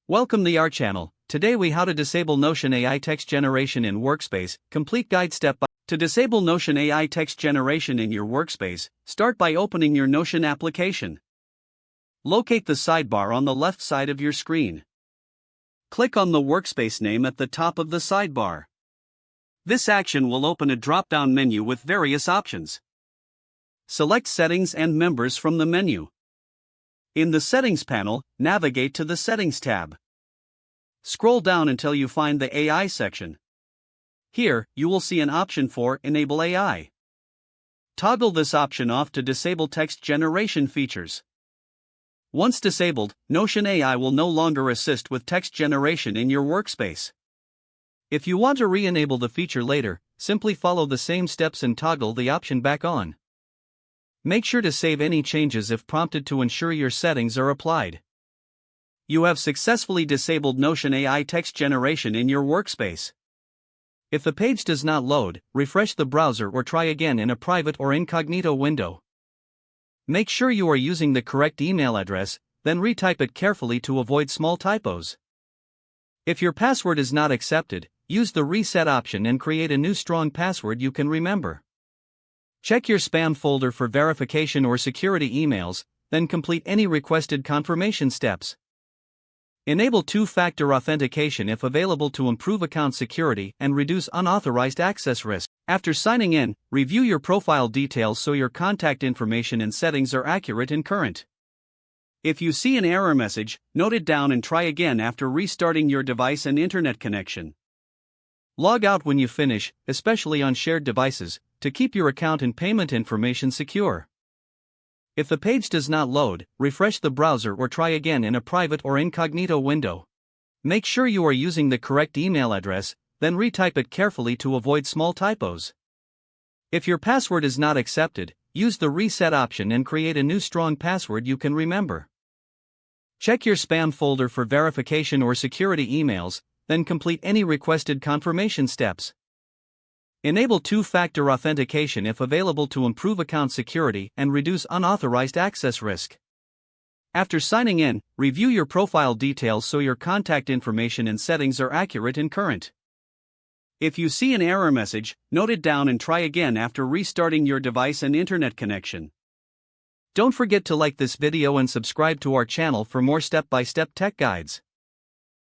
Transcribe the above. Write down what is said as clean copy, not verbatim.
Welcome to our channel. Today we how to disable Notion AI text generation in Workspace. Complete guide step by. To disable Notion AI text generation in your Workspace, start by opening your Notion application. Locate the sidebar on the left side of your screen. Click on the Workspace name at the top of the sidebar. This action will open a drop-down menu with various options. Select Settings and Members from the menu. In the Settings panel, navigate to the Settings tab. Scroll down until you find the AI section. Here, you will see an option for Enable AI. Toggle this option off to disable text generation features. Once disabled, Notion AI will no longer assist with text generation in your Workspace. If you want to re-enable the feature later, simply follow the same steps and toggle the option back on. Make sure to save any changes if prompted to ensure your settings are applied. You have successfully disabled Notion AI text generation in your Workspace. If the page does not load, refresh the browser or try again in a private or incognito window. Make sure you are using the correct email address, then retype it carefully to avoid small typos. If your password is not accepted, use the reset option and create a new strong password you can remember. Check your spam folder for verification or security emails, then complete any requested confirmation steps. Enable two-factor authentication if available to improve account security and reduce unauthorized access risk. After signing in, review your profile details so your contact information and settings are accurate and current. If you see an error message, note it down and try again after restarting your device and internet connection. Log out when you finish, especially on shared devices, to keep your account and payment information secure. If the page does not load, refresh the browser or try again in a private or incognito window. Make sure you are using the correct email address, then retype it carefully to avoid small typos. If your password is not accepted, use the reset option and create a new strong password you can remember. Check your spam folder for verification or security emails, then complete any requested confirmation steps. Enable two-factor authentication if available to improve account security and reduce unauthorized access risk. After signing in, review your profile details so your contact information and settings are accurate and current. If you see an error message, note it down and try again after restarting your device and internet connection. Don't forget to like this video and subscribe to our channel for more step-by-step tech guides.